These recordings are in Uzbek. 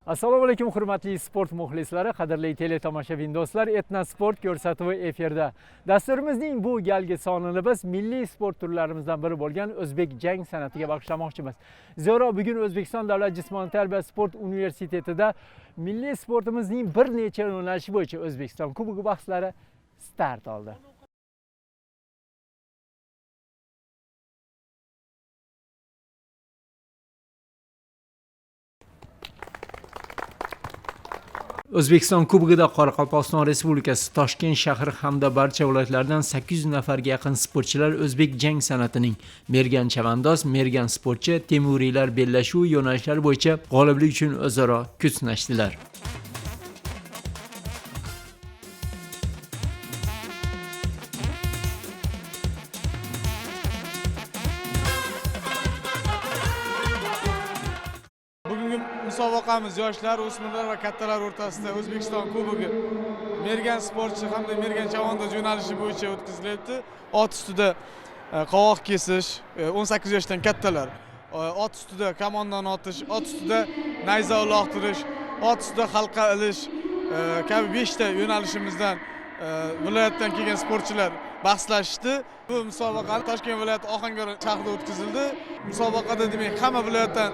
Assalomu alaykum hurmatli sport muxlislari, qadrli teletomoshabin do'stlar, Etna Sport ko'rsatuvi efirda. Dasturimizning bu galgi sonini biz milliy sport turlarimizdan biri bo'lgan o'zbek jang san'atiga bag'ishlamoqchimiz. Zero bugun O'zbekiston Davlat jismoniy tarbiya sport universitetida milliy sportimizning bir necha yo'nalishi bo'yicha O'zbekiston Kubogi bahslari start oldi. O'zbekiston Kubogida Qoraqalpog'iston Respublikasi Toshkent shahri hamda barcha viloyatlardan 800 nafarga yaqin sportchilar o'zbek jang san'atining mergan chavandoz, mergan sportchi, temuriylar bellashuv yo'nalishlari bo'yicha g'oliblik uchun o'zaro kuch sinashdilar. Musobaqamiz yoshlar, o'smirlar va kattalar o'rtasida O'zbekiston Kubogi mergan sportchi hamda mergan chavandoz yo'nalishi bo'yicha o'tkazilyapti. Ot ustida qovoq kesish, 18 yoshdan kattalar, ot ustida kamondan otish, ot ustida nayza uloqtirish, ot ustida halqa ilish kabi 5 ta yo'nalishimizdan viloyatdan kelgan sportchilar bahslashdi. Bu musobaqa Toshkent viloyati Ohangaron shahrida o'tkazildi. Musobaqada demak hamma viloyatdan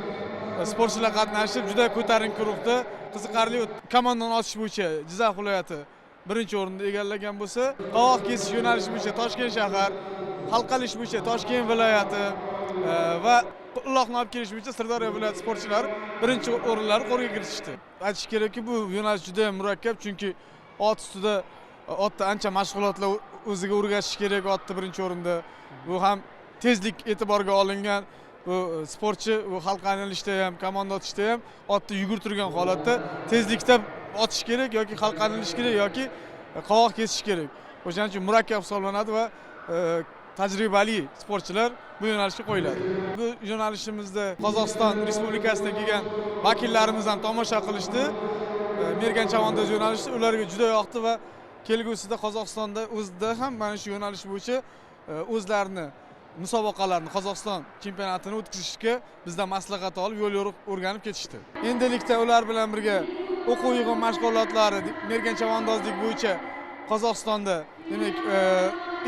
sportchilar qatnashib, juda ko'tarinki ruhda, qiziqarli kamondan otish bo'yicha Jizzax viloyati birinchi o'rinni egallagan bo'lsa, qovoq kesish yo'nalishi bo'yicha Toshkent shahar, halqa ilish bo'yicha Toshkent viloyati va uloqni olib kelish bo'yicha Sirdaryo viloyati sportchilari birinchi o'rinlarni qo'lga kiritishdi. Aytish kerakki, bu yo'nalish juda ham murakkab, chunki ot ustida otda ancha mashg'ulotlar o'ziga o'rgatish kerak. Otda birinchi o'rinda bu ham tezlik e'tiborga olingan. Bu sportchi bu halqani ilishda ham, kamonda otishda ham otni yugurtirgan holatda tezlikda otish kerak yoki halqani ilish kerak yoki qovoq kesish kerak. O'shaning uchun murakkab hisoblanadi va tajribali sportchilar bu yo'nalishga qo'yiladi. Bu yo'nalishimizda Qozog'iston Respublikasidan kelgan vakillarimiz ham tomosha qilishdi. Mergan chavandoz yo'nalishi ularga juda yoqdi va kelgusida Qozog'istonda o'zida ham mana shu yo'nalish bo'yicha o'zlarini musobaqalarni, Qozog'iston chempionatini o'tkazishga bizdan maslahat olib, yo'l yo'riq o'rganib ketishdi. Endilikda ular bilan birga o'quv yig'in mashg'ulotlari mergan chavandozlik bo'yicha Qozog'istonda demak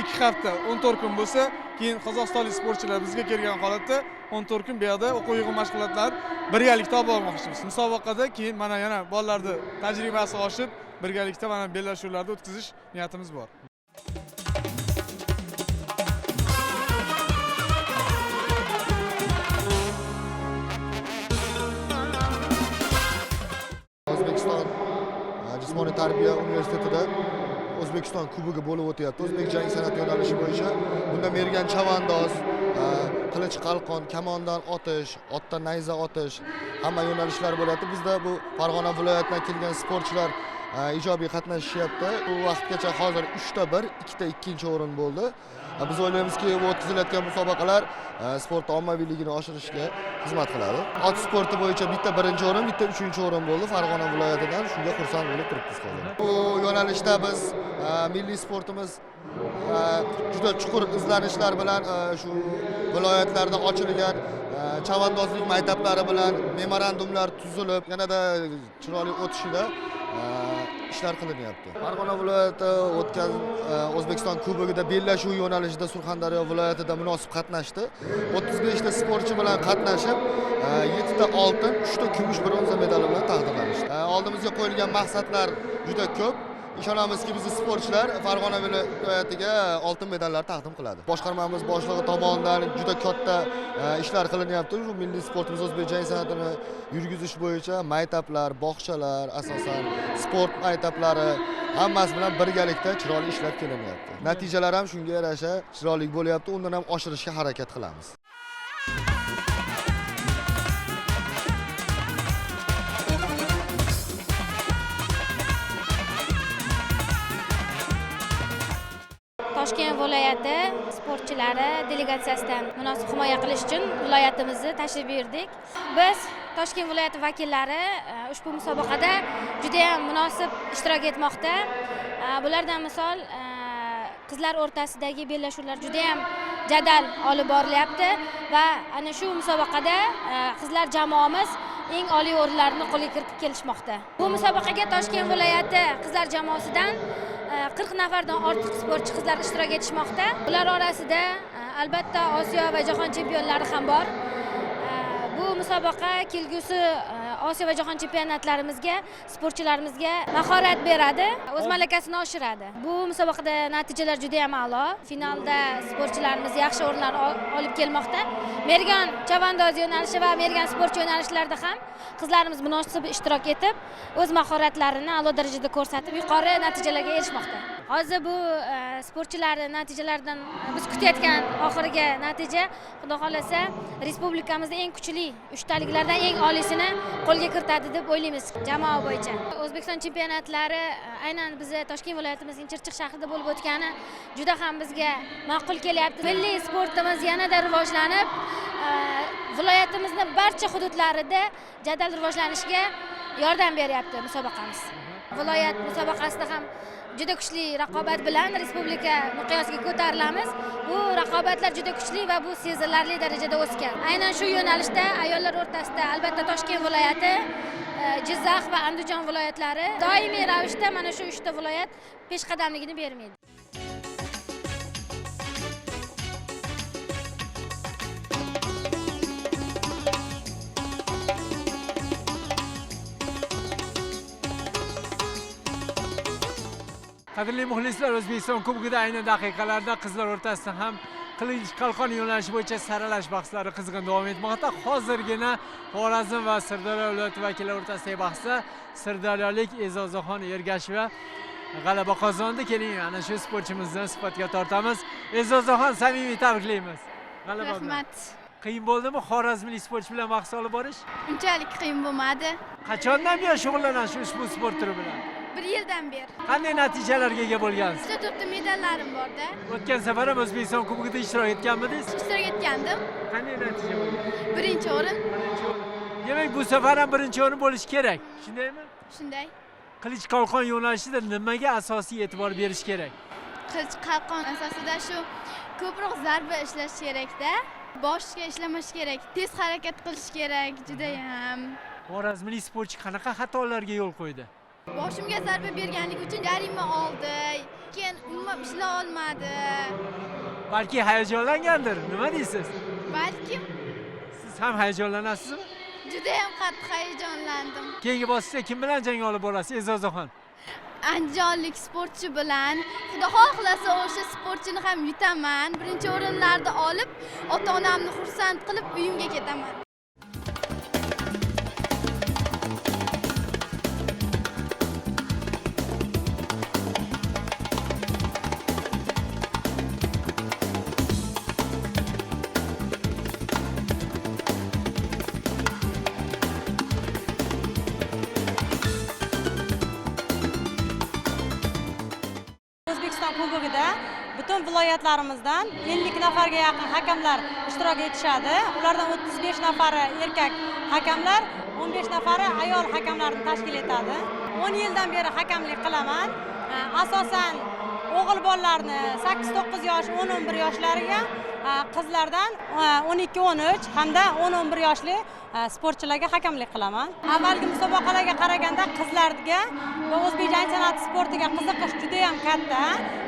2 hafta 14 kun bo'lsa, keyin qozog'istonlik sportchilar bizga kelgan holatda 14 kun bu yerda o'quv yig'in mashg'ulotlari birgalikda olib bormoqchimiz. Musobaqada keyin mana yana bolalarning tajribasi oshib, birgalikda mana bellashuvlarda o'tkazish niyatimiz bor. O'zbekiston jismoniy tarbiya universitetida O'zbekiston Kubogi bo'lib o'tyapti. O'zbek jang san'ati yo'nalishi bo'yicha bunda mergan chavandoz, qilich qalqon, kamondan otish, otdan nayza otish hamma yo'nalishlar bo'lyapti. Bizda bu Farg'ona viloyatidan kelgan sportchilar ijobiy qatnashishyapti. Bu vaqtgacha hozir 3 ta 1, 2 ta 2-chi o'rin bo'ldi. Biz o'ylaymizki, bu o'tkazilayotgan musobaqalar sport ommaviyligini oshirishga xizmat qiladi. Ot sporti bo'yicha bitta 1-chi o'rin, bitta 3-chi o'rin bo'ldi Farg'ona viloyatidan. Shunga xursand bo'lib turibmiz hozir. Bu yo'nalishda biz milliy sportimiz juda chuqur izlanishlar bilan shu viloyatlarda ochilgan chavandozlik maktablari bilan memorandumlar tuzilib, yanada chiroyli o'tishida ishlar qilinyapti. Farg'ona viloyati o'tgan O'zbekiston Kubogida bellashuv yo'nalishida Surxondaryo viloyatida munosib qatnashdi. 35 ta sportchi bilan qatnashib, 7 ta oltin, 3 ta kumush, bronza medali bilan taqdirlanishdi. Oldimizga qo'yilgan maqsadlar juda ko'p. Ishonamizki, bizning sportchilar Farg'ona viloyatiga oltin medallar taqdim qiladi. Boshqarmamiz boshlig'i tomonidan juda katta ishlar qilinyapti. Shu milliy sportimiz o'zbek jang san'atini yurgizish bo'yicha maktablar, bog'chalar, asosan sport maktablari hammasi bilan birgalikda chiroyli ishlab kelinyapti. Natijalar ham shunga yarasha chiroyli bo'lyapti. Undan ham oshirishga harakat qilamiz. Toshkent viloyati sportchilari delegatsiyasidan munosib himoya qilish uchun viloyatimizga tashrif buyurdik. Biz Toshkent viloyati vakillari ushbu musobaqada juda ham munosib ishtirok etmoqda. Bulardan misol qizlar o'rtasidagi bellashuvlar juda ham jadal olib borilyapti va ana shu musobaqada qizlar jamoamiz eng oliy o'rinlarni qo'lga kiritib kelishmoqda. Bu musobaqaga Toshkent viloyati qizlar jamoasidan 40 nafardan ortiq sportchi qizlar ishtirok etishmoqda. Ular orasida albatta Osiyo va jahon chempionlari ham bor. Bu musobaqa kelgusi Osiyo va jahon chempionatlarimizga, sportchilarimizga mahorat beradi, o'z malakasini oshiradi. Bu musobaqada natijalar juda ham a'lo. Finalda sportchilarimiz yaxshi o'rinlar olib kelmoqda. Mergan chavandoz yo'nalishi va mergan sportchi yo'nalishlarida ham qizlarimiz munosib ishtirok etib, o'z mahoratlarini a'lo darajada ko'rsatib, yuqori natijalarga erishmoqda. Hozir bu sportchilar natijalaridan biz kutayotgan oxirgi natija, xudo xolasa, respublikamizda eng kuchli 3 taliklardan eng olisini qo'lga kiritadi deb o'ylaymiz jamoa bo'yicha. O'zbekiston chempionatlari aynan biz Toshkent viloyatimizning Chirchiq shahrida bo'lib o'tgani juda ham bizga ma'qul kelyapti. Milliy sportimiz yanada rivojlanib, viloyatimizning barcha hududlarida jadal rivojlanishiga yordam beryapti musobaqamiz. Viloyat musobaqasida ham juda kuchli raqobat bilan respublika miqyosiga ko'tarilamiz. Bu raqobatlar juda kuchli va bu sezilarli darajada o'sgan. Aynan shu yo'nalishda ayollar o'rtasida albatta Toshkent viloyati, Jizzax va Andijon viloyatlari doimiy ravishda mana shu 3 ta viloyat peshqadamligini bermaydi. Qadrli muxlislar, O'zbekiston Kubogida ayni daqiqalarda qizlar o'rtasida ham qilich qalqon yo'nalishi bo'yicha saralash bahslari qizg'in davom etmoqda. Hozirgina Xorazm va Sirdaryo viloyati vakillari o'rtasidagi bahsda sirdaryolik E'zozaxon Ergasheva g'alaba qozondi. Keling, ana shu sportchimizni suhbatga tortamiz. E'zozaxon, samimiy tabriklaymiz. G'alaba bilan. Rahmat. Qiyin bo'ldimi Xorazmlik sportchi bilan bahs olib borish? Unchalik qiyin bo'lmadi. Qachondan beri shug'ullanasiz ushbu sport turi bilan? 1 yildan beri. Qanday natijalarga ega bo'lgansiz? Juda to'rtta medallarim bor-da. O'tgan safar ham O'zbekiston Kubogida ishtirok etganmidingiz? Ishtirok etgandim. Qanday natija bo'lgan? 1-o'rin. Demak, bu safar ham 1-o'rin bo'lishi kerak. Shundaymi? Shunday. Qilich qalqon yo'nalishida nimaga asosiy e'tibor berish kerak? Qilich qalqon asosida shu ko'proq zarba ishlash kerak-da. Boshga ishlamash kerak, tez harakat qilish kerak, juda ham. Xorazmlik sportchi qanaqa xatolarga yo'l qo'ydi? Boshimga zarba berganligi uchun jarima oldi. Keyin umuman ishlay olmadi. Balki hayajonlangandir. Nima deysiz? Balkim Siz ham hayajonlanasizmi? juda ham qattiq hayajonlandim. Keyingi bosqichda kim bilan jang olib borasiz, E'zozaxon? Andijonlik sportchi bilan Xudo xohlasa o'sha sportchini ham yutaman. 1-o'rinlarni olib, ota-onamni xursand qilib uyimga ketaman. O'zbekiston Kubogida butun viloyatlarimizdan 50 nafarga yaqin hakamlar ishtirok etishadi. Ulardan 35 nafari erkak hakamlar, 15 nafari ayol hakamlarni tashkil etadi. 10 yildan beri hakamlik qilaman. Asosan o'g'il bolalarni 8-9 yosh, 10-11 yoshlariga, qizlardan 12-13 hamda 10-11 yoshli sportchilarga hakamlik qilaman. Avvalgi musobaqalarga qaraganda qizlarga va o'zbek jang san'ati sportiga qiziqish juda ham katta,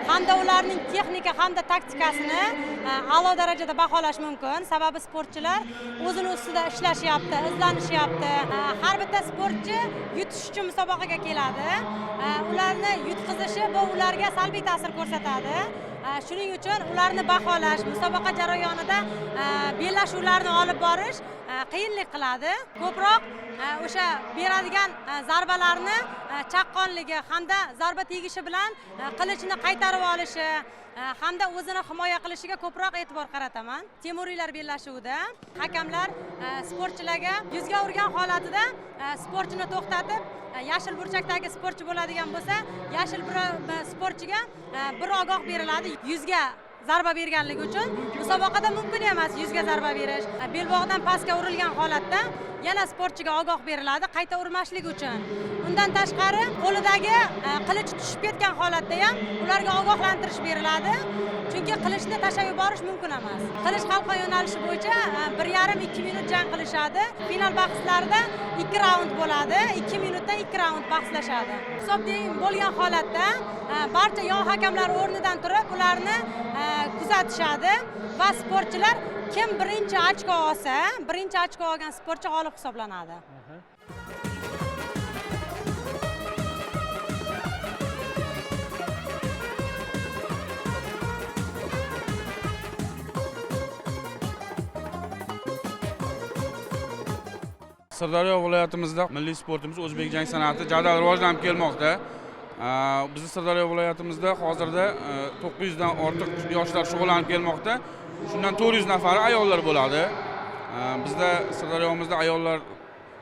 hamda ularning texnika hamda taktikasini a'lo darajada baholash mumkin. Sababi sportchilar o'zini ustida ishlashyapti, izlanishyapti. Har bitta sportchi yutish uchun musobaqaga keladi. Ularni yutqizishi bu ularga salbiy ta'sir ko'rsatadi. Shuning uchun ularni baholash, musobaqa jarayonida bellashuvlarni olib borish qiyinlik qiladi. Ko'proq o'sha beradigan zarbalarni chaqqonligi hamda zarba tegishi bilan qilichni qaytarib olishi hamda o'zini himoya qilishiga ko'proq e'tibor qarataman. Temuriylar bellashuvida hakamlar sportchilarga yuzga urgan holatida sportchini to'xtatib, yashil burchakdagi sportchi bo'ladigan bo'lsa, yashil sportchiga bir ogoh beriladi. Yuzga zarba berganligi uchun musobaqada mumkin emas yuzga zarba berish. Belbog'dan pastga urilgan holatda yana sportchiga ogoh beriladi qayta urmaslik uchun. Undan tashqari qo'lidagi qilich tushib ketgan holatda ham ularga ogohlantirish beriladi. Chunki qilichni tashlab yuborish mumkin emas. Qilich qalqon yo'nalishi bo'yicha 1,5-2 minut jang qilishadi. Final bahslarida 2 raund bo'ladi. 2 minutdan 2 raund bahslashadi. Hisob teng bo'lgan holatda barcha yon hakamlar o'rnidan turib ularni kuzatishadi va sportchilar kim birinchi ochko olsa, birinchi ochko olgan sportchi g'olib hisoblanadi. Sirdaryo viloyatimizda milliy sportimiz o'zbek jang san'ati jadal rivojlanib kelmoqda. Bizning Sirdaryo viloyatimizda hozirda 900 dan ortiq yoshlar shug'ullanib kelmoqda. Shundan 400 nafari ayollar bo'ladi. Bizda Sirdaryomizda ayollar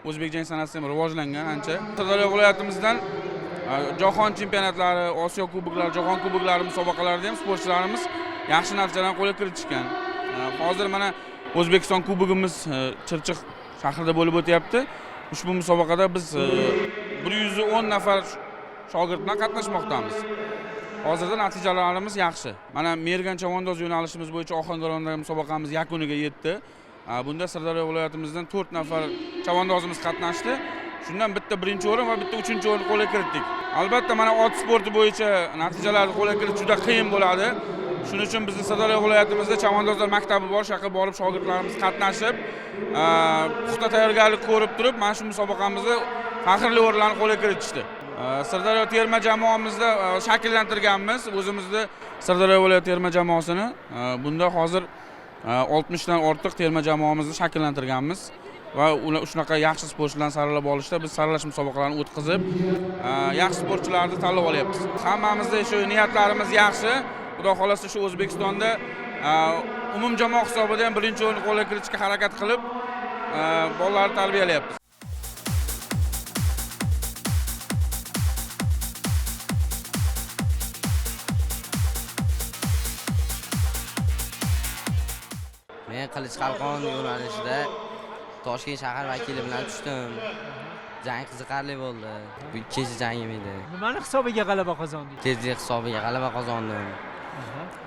o'zbek jang san'ati ham rivojlangan ancha. Sirdaryo viloyatimizdan jahon chempionatlari, Osiyo kuboklari, jahon kuboklari musobaqalarida ham sportchilarimiz yaxshi natijalarni qo'lga kiritishgan. Hozir mana O'zbekiston kubogimiz Chirchiq shahrida bo'lib o'tyapti. Ushbu musobaqada biz 110 nafar shogird bilan qatnashmoqdamiz. Hozirda natijalarimiz yaxshi. Mana Mergan chavandoz yo'nalishimiz bo'yicha Ohangarondagi musobaqamiz yakuniga yetdi. Bunda Sirdaryo viloyatimizdan 4 nafar chavandozimiz qatnashdi. Shundan bitta birinchi o'rin va bitta uchinchi o'rin qo'lga kiritdik. Albatta mana ot sporti bo'yicha natijalarni qo'lga kiritish juda qiyin bo'ladi. Shuning uchun bizning Sirdaryo viloyatimizda chavandozlar maktabi bor, shu yerga borib shogirdlarimiz qatnashib, puxta tayyorgarlik ko'rib turib, mana shu musobaqamizda faxrli o'rinlarni qo'lga kiritishdi. Sirdaryo terma jamoamizda shakllantirganmiz o'zimizni Sirdaryo viloyat terma jamoasini. Bunda hozir 60 dan ortiq terma jamoamizni shakllantirganmiz va ular shunaqa yaxshi sportchilarni saralab olishda biz saralash musobaqalarini o'tkazib, yaxshi sportchilarni tanlab olyapmiz. Hammamizda shu niyatlarimiz yaxshi. Xudo xolasa shu O'zbekistonda umumjamoa hisobida ham birinchi o'rinni qo'lga kiritishga harakat qilib, bolalarni tarbiyalayapmiz. Men Qilich qalqon yo'nalishida Toshkent shahar vakili bilan tushdim. Jang qiziqarli bo'ldi. Bu ikkinchi jangim edi. Nimani hisobiga g'alaba qozondingiz? Tezlik hisobiga g'alaba qozondim.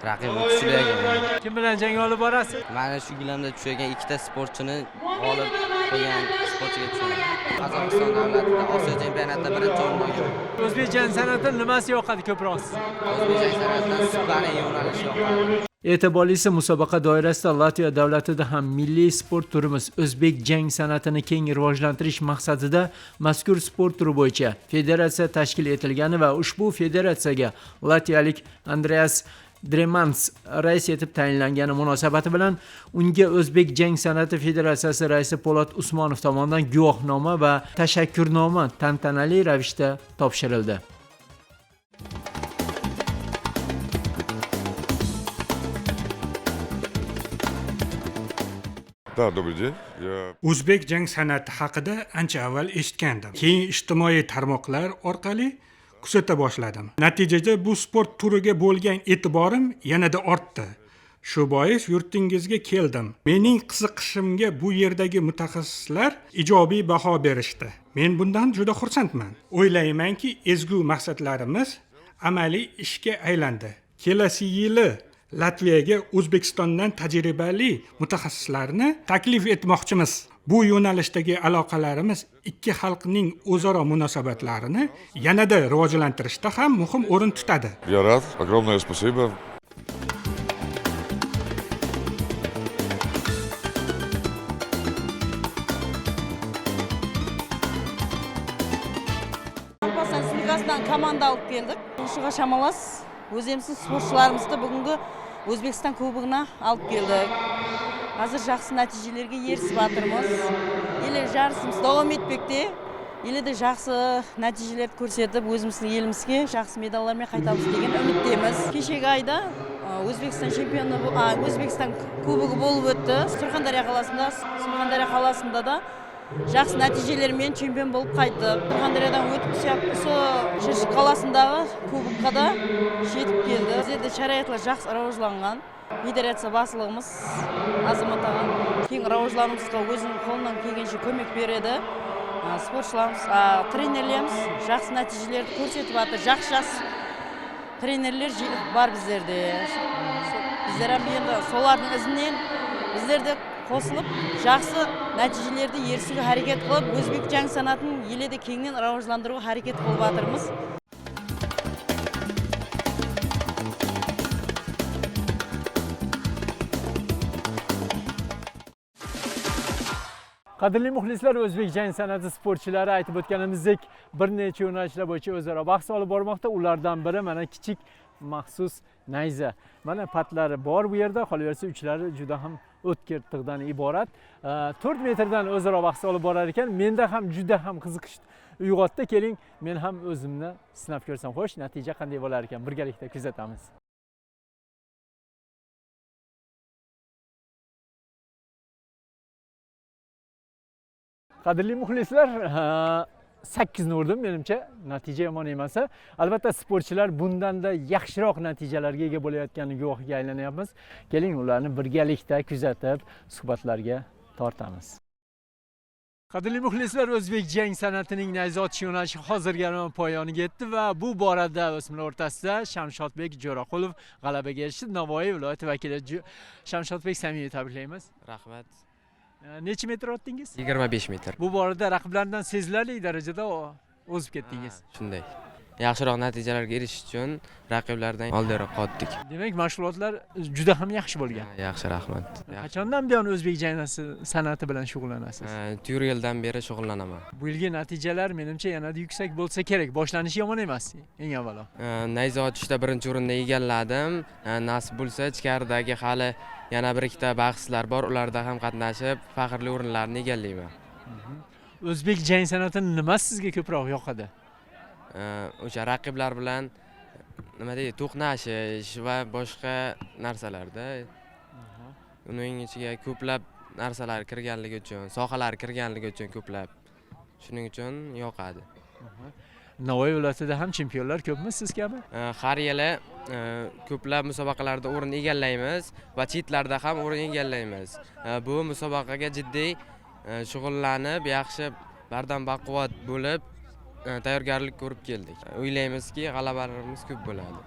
Raqibim kuchli ekan. Kim bilan jang olib borasiz? Mana shu gilamda tushgan ikkita sportchini g'olib qilgan sportchiga tushaman. Qozog'iston davlatida Osiyo chempionatida birinchi o'rin olgan. O'zbek jang san'ati nimasi yoqadi ko'proq sizga? O'zbek jang san'atidan Superning yo'nalishi yoqadi. E'tiborlisi musobaqa doirasida Latviya davlatida ham milliy sport turimiz o'zbek jang san'atini keng rivojlantirish maqsadida mazkur sport turi bo'yicha federatsiya tashkil etilgani va ushbu federatsiyaga latviyalik Andreas Dremans rais etib tayinlangani munosabati bilan unga O'zbek jang san'ati federatsiyasi raisi Po'lat Usmonov tomonidan guvohnoma va tashakkurnoma tantanali ravishda topshirildi. Да, добрый день. O'zbek jang san'ati haqida ancha avval eshitgandim. Keyin ijtimoiy tarmoqlar orqali kuzata boshladim. Natijada bu sport turiga bo'lgan e'tiborim yanada ortdi. Shu bois yurtingizga keldim. Mening qiziqishimga bu yerdagi mutaxassislar ijobiy baho berishdi. Men bundan juda xursandman. O'ylaymanki, ezgu maqsadlarimiz amaliy ishga aylandi. Kelasi yili Latviyaga O'zbekistondan tajribali mutaxassislarni taklif etmoqchimiz. Bu yo'nalishdagi aloqalarimiz ikki xalqning o'zaro munosabatlarini yanada rivojlantirishda ham muhim o'rin tutadi. Я рад. Огромное спасибо. Alparslan ligasidan komanda olib keldik. O'shiga Shamalas o'zimizning sportchilarimizni bugungi O'zbekiston kubogina olib keldik. Hozir yaxshi natijalarga erishib o'tirmiz. Yili jarishimiz davom etmoqda. Yilida yaxshi natijalar ko'rsatib, o'zimizning elimizga yaxshi medallarga qaytamiz degan umiddamiz. Kechagi oyda O'zbekiston chempioni, O'zbekiston kubogi bo'lib o'tdi. Surxondaryo qalasida da yaxshi natijalarмен chempion bo'lib qaytib, Surxondaryodan o'tib Chirchiq qalasidagi kubokka da yetib keldi. Bizda sharoitlar yaxshi rivojlangan. federatsiya boshlig'imiz Azamat ağa keyin rivojlanishimizga o'zining qo'lidan kelgancha ko'mak beradi. Sportchilarimiz, trenerlarimiz yaxshi natijalarni ko'rsatib atdi. Yaxshi trenerlar bor bizlarda. Bizlar ham endi so'larning izidan bizlarda qo'shilib yaxshi natijalarga erishishga harakat qilib, o'zbek jang san'atini yilida kengdan rivojlantirishga harakat qilib atirmiz. Qadrli muxlislar, o'zbek jang san'ati sportchilari aytib o'tganimizdek bir necha yo'nalishlar bo'yicha o'zaro bahs olib bormoqda. Ulardan biri mana kichik maxsus nayza. Mana patlari bor bu yerda, qolaversa uchlari juda ham o'tkir tig'dan iborat. 4 metrdan o'zaro bahs olib borar ekan. Menda ham juda ham qiziqish uyg'otdi. Keling, men ham o'zimni sinab ko'rsam. Xo'sh, natija qanday bo'lar ekan? Birgalikda kuzatamiz. Qadrli muxlislar, 8 ni urdim menimcha, natija yomon emas. Albatta sportchilar bundan-da yaxshiroq natijalarga ega bo'layotganiga guvohiga aylanyapmiz. Keling, ularni birgalikda kuzatib, suhbatlarga tortamiz. Qadrli muxlislar, o'zbek jang san'atining nayza otish yo'nalishi hozirgina poyoniga yetdi va bu borada o'smirlar o'rtasida Shamshodbek Jo'raqulov g'alabaga erishdi. Navoiy viloyati vakili Shamshodbek, samimiy tabriklaymiz. Rahmat. Necha metr otdingiz? 25 metr. Bu borada raqiblardan sezilarli darajada o'zib ketdingiz. Shunday. Yaxshiroq natijalarga erishish uchun raqiblardan oldinroq qotdik. Demak, mashg'ulotlar juda ham yaxshi bo'lgan. Yaxshi, rahmat. Qachondan buyon o'zbek jang san'ati bilan shug'ullanasiz? 4 yildan beri shug'ullanaman. Bu yilgi natijalar menimcha yanada yuksak bo'lsa kerak. Boshlanishi yomon emas, eng avvalo. Nayza otishda birinchi o'rinni egalladim. Nasib bo'lsa, ichkaridagi hali yana bir ikkita bahslar bor, ularda ham qatnashib, faxrli o'rinlarni egallayman. O'zbek jang san'atini nima sizga ko'proq yoqadi? O'sha raqiblar bilan nima deydi, to'qnashish va boshqa narsalarda. Uning ichiga ko'plab narsalar kirganligi uchun, sohalar kirganligi uchun ko'plab. Shuning uchun yoqadi. Navoiy viloyatida ham chempionlar ko'pmi siz kabi? Har yili ko'plab musobaqalarda o'rin egallaymiz va chetlarda ham o'rin egallaymiz. Bu musobaqaga jiddiy shug'ullanib, yaxshi bardam baquvvat bo'lib tayyorgarlik ko'rib keldik. O'ylaymizki, g'alabalarimiz ko'p bo'ladi.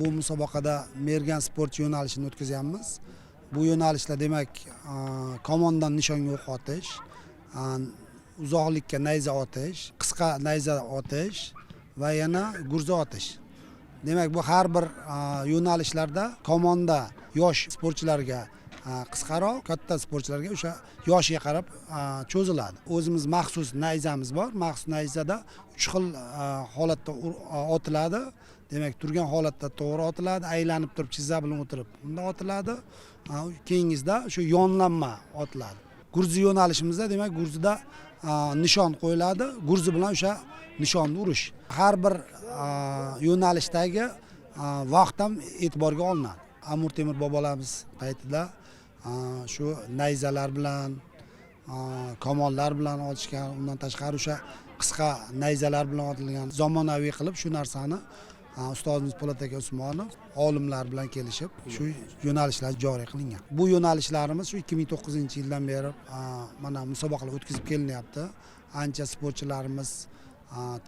Bu musobaqada mergan sport yo'nalishini o'tkazyapmiz. Bu yo'nalishda demak, komandan nishonga o'q otish, uzoqlikka nayza otish, qisqa nayza otish va yana gurza otish. Demak, bu har bir yo'nalishlarda komanda yosh sportchilarga qisqaroq, katta sportchilarga o'sha yoshiga qarab cho'ziladi. O'zimiz maxsus nayzamiz bor. Maxsus nayzada 3 xil holatda otiladi. Demak, turgan holatda to'g'ri otiladi, aylanib turib chizza bilan o'tirib unda otiladi. Keyingisida shu yonlanma otiladi. Gurzi yo'nalishimizda, demak, gurzida nishon qo'yiladi. Gurzi bilan o'sha nishonni urish. Har bir yo'nalishdagi vaqt ham e'tiborga olinadi. Amir Temur bobolarimiz paytida shu nayzalar bilan, kamonlar bilan otishgan, undan tashqari o'sha qisqa nayzalar bilan otilgan, zamonaviy qilib shu narsani ustozimiz Po'lat aka Usmonov olimlar bilan kelishib shu yo'nalishlar joriy qilingan. Bu yo'nalishlarimiz shu 2009-yildan beri mana musobaqalar o'tkazib kelinyapti. Ancha sportchilarimiz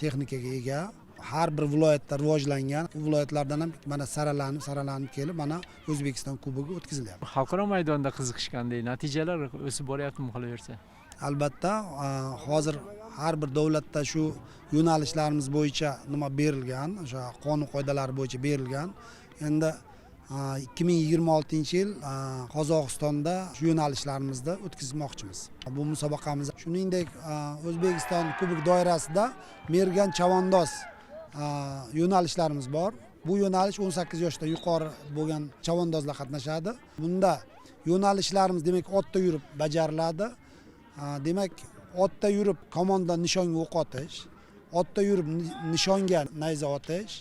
texnikaga ega. Har bir viloyatda rivojlangan, u viloyatlardan ham mana saralanib kelib, mana O'zbekiston kubogi o'tkazilyapti. Xalqaro maydonda qiziqish qanday? Natijalar o'sib boryaptimi qolaversa? Albatta, hozir har bir davlatda shu yo'nalishlarimiz bo'yicha nima berilgan, o'sha qonun qoidalari bo'yicha berilgan. Endi 2026-yil Qozog'istonda shu yo'nalishlarimizni o'tkazmoqchimiz. Bu musobaqamiz, shuningdek, O'zbekiston kubok doirasida mergan chavandoz yo'nalishlarimiz bor. Bu yo'nalish 18 yoshdan yuqori bo'lgan chavandozlar qatnashadi. Bunda yo'nalishlarimiz demak otda yurib bajariladi. Demak, otda yurib komandan nishonga o'q otish, otda yurib nishonga nayza otish,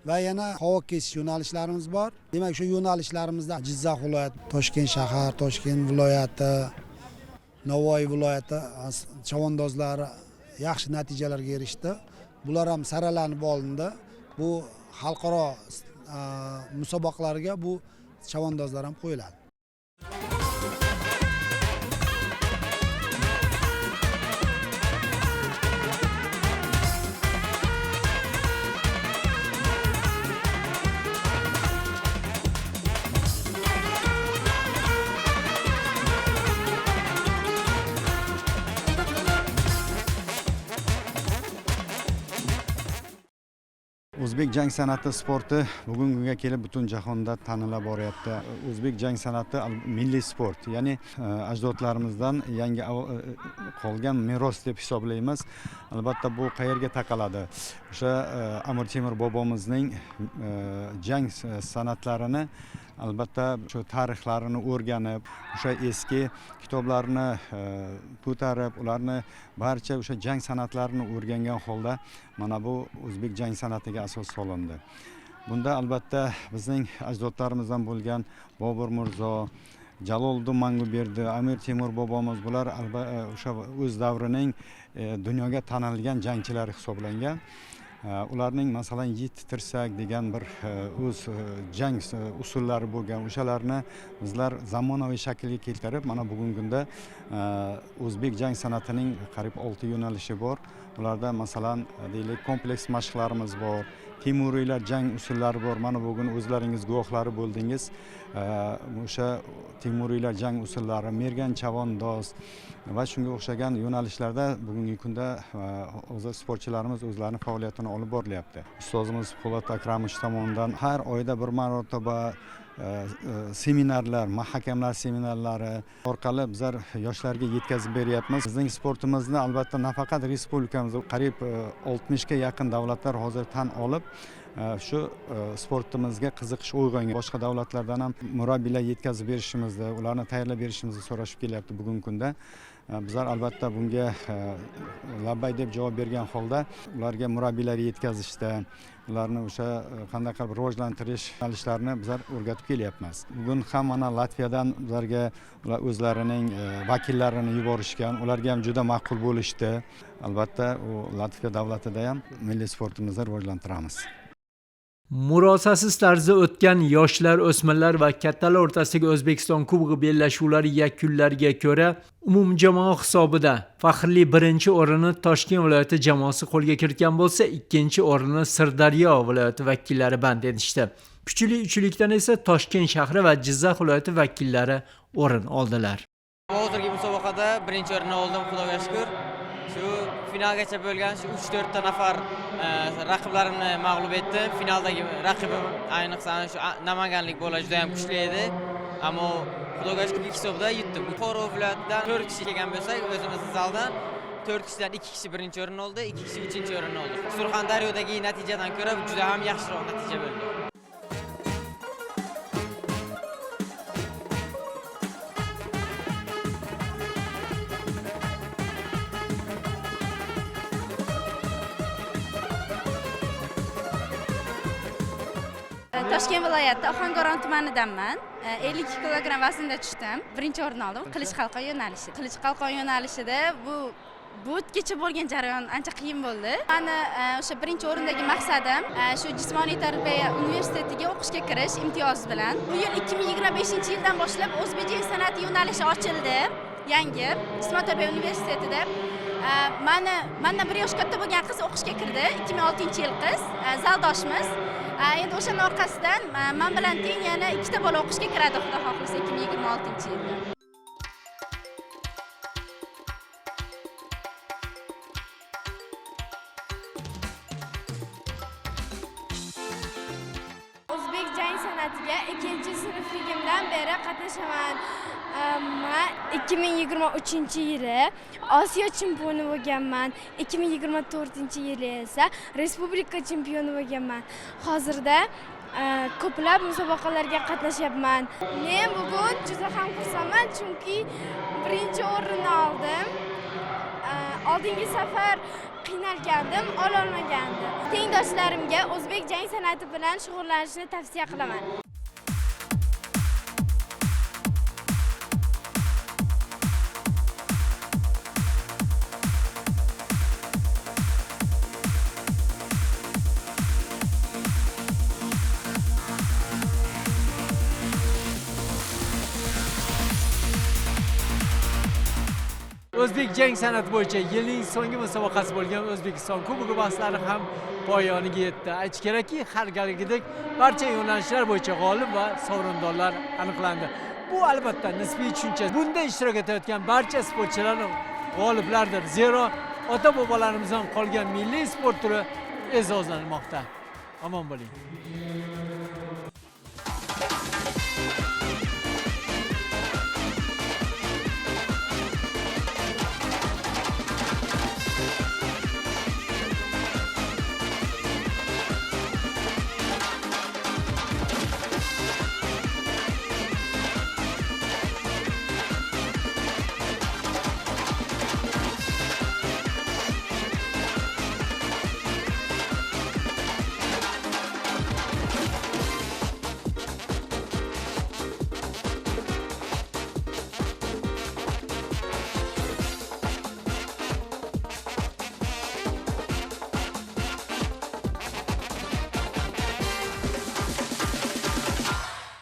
va yana qovoq kesish yo'nalishlarimiz bor. Demak, shu yo'nalishlarimizda Jizzax viloyati, Toshkent shahar, Toshkent viloyati, Navoiy viloyati chavandozlari yaxshi natijalarga erishdi. Bular ham saralanib olindi. Bu xalqaro musobaqalarga bu chavandozlar ham qo'yiladi. O'zbek jang san'ati sporti bugungi kunga kelib butun jahonda tanila boryapti. O'zbek jang san'ati milliy sport, ya'ni ajdodlarimizdan yangi qolgan meros deb hisoblaymiz. Albatta bu qayerga taqaladi? O'sha Amir Temur bobomizning jang san'atlarini albatta shu tarixlarini o'rganib, o'sha eski kitoblarni ko'tarib, ularni barcha o'sha jang san'atlarini o'rgangan holda mana bu o'zbek jang san'atiga asos solindi. Bunda albatta bizning ajdodlarimizdan bo'lgan Bobur Mirzo, Jaloliddin Manguberdi, Amir Temur bobomiz bular o'sha o'z davrining dunyoga tanilgan jangchilari hisoblangan. Ularning masalan yit tirsak degan bir o'z jang usullari bo'lgan, o'shalarni bizlar zamonaviy shaklga keltirib, mana bugungi kunda o'zbek jang san'atining qariyb 6 yo'nalishi bor. Ularda masalan deylik kompleks mashqlarimiz bor, Temuriylar jang usullari bor. Mana bugun o'zlaringiz guvohlari bo'ldingiz. O'sha Temuriylar jang usullari, mergan chavandoz va shunga o'xshagan yo'nalishlarda bugungi kunda o'zbek sportchilarimiz o'zlarining faoliyatini olib boryapti. Ustozimiz Po'lat Akramovich tomonidan har oyda bir marotaba seminarlar, hakamlar seminarlari orqali bizlar yoshlarga yetkazib beryapmiz. Bizning sportimizni albatta nafaqat respublikamizda qariyb 60 ga yaqin davlatlar hozir tan olib, shu sportimizga qiziqish uyg'ongan. Boshqa davlatlardan ham murabbiylar yetkazib berishimizni, ularni tayyorlab berishimizni so'rashib kelyapti bugungi kunda. Bizlar albatta bunga labbay deb javob bergan holda ularga murabbiylar yetkazishda, ularni o'sha qanday qilib rivojlantirish yo'nalishlarini bizlar o'rgatib kelyapmiz. Bugun ham mana Latviyadan bizlarga ular o'zlarining vakillarini yuborishgan, ularga ham juda ma'qul bo'lishdi. Albatta u Latviya davlatida ham milliy sportimizni rivojlantiramiz. Murosasiz tarzda o'tgan yoshlar, o'smirlar va kattalar o'rtasidagi O'zbekiston Kubogi bellashuvlari yakunlariga ko'ra umumjamoa hisobida faxrli birinchi o'rinni Toshkent viloyati jamoasi qo'lga kiritgan bo'lsa, ikkinchi o'rinni Sirdaryo viloyati vakillari band etishdi. Kuchli uchlikdan esa Toshkent shahri va Jizzax viloyati vakillari o'rin oldilar. Hozirgi musobaqada birinchi o'rinni oldim, Xudoga shukr. Shu finalgacha bo'lgan shu 3-4 ta nafar raqiblarimni mag'lub etdim. Finaldagi raqibim ayniqsa shu namanganlik bola juda ham kuchli edi. Ammo Xudoga shukr hisobda yutdim. Buxoro viloyatidan 4 kishi kelgan bo'lsak, o'zimizning zaldan 4 kishidan 2 kishi birinchi o'rin oldi, 2 kishi uchinchi o'rin oldi. Surxondaryodagi natijadan ko'ra juda ham yaxshiroq natija bo'ldi. Toshkent viloyati Ohangaron tumanidanman. 52 kilogramm vaznda tushdim. Birinchi o'rin oldim. Qilich qalqon yo'nalishi. Qilich qalqon yo'nalishida bu o'tgacha bo'lgan jarayon ancha qiyin bo'ldi. Meni o'sha birinchi o'rindagi maqsadim shu jismoniy tarbiya universitetiga o'qishga kirish imtiyoz bilan. Bu yil 2025-yildan boshlab o'zbek jang san'ati yo'nalishi ochildi. Yangi jismoniy tarbiya universitetida mendan 1 yosh katta bo'lgan qiz o'qishga kirdi. 2006-yil qiz, zaldoshimiz. Endi o'shaning orqasidan men bilan teng yana 2 ta bola o'qishga kiradi, xudo xohlasa 2026-yilda. O'zbek jang san'atiga 2-sinfligimdan beri qatnashaman. Men 2023-yili Osiyo chempioni bo'lganman. 2024-yili esa respublika chempioni bo'lganman. Hozirda ko'plab musobaqalarga qatnashyapman. Men bugun juda ham xursandman, chunki birinchi o'rinni oldim. Oldingi safar qiynalgandim, ololmagandim. Teng tengdoshlarimga o'zbek jang san'ati bilan shug'ullanishni tavsiya qilaman. O'zbek jang san'ati bo'yicha yilning so'nggi musobaqasi bo'lgan O'zbekiston Kubogi bahslari ham poyoniga yetdi. Aytish kerakki, har galgidek barcha yo'nalishlar bo'yicha g'olib va sovrindorlar aniqlandi. Bu albatta nisbiy tushuncha. Bunda ishtirok etayotgan barcha sportchilar g'oliblardir. Zero ota-bobolarimizdan qolgan milliy sport turi e'zozlanmoqda. Omon bo'ling.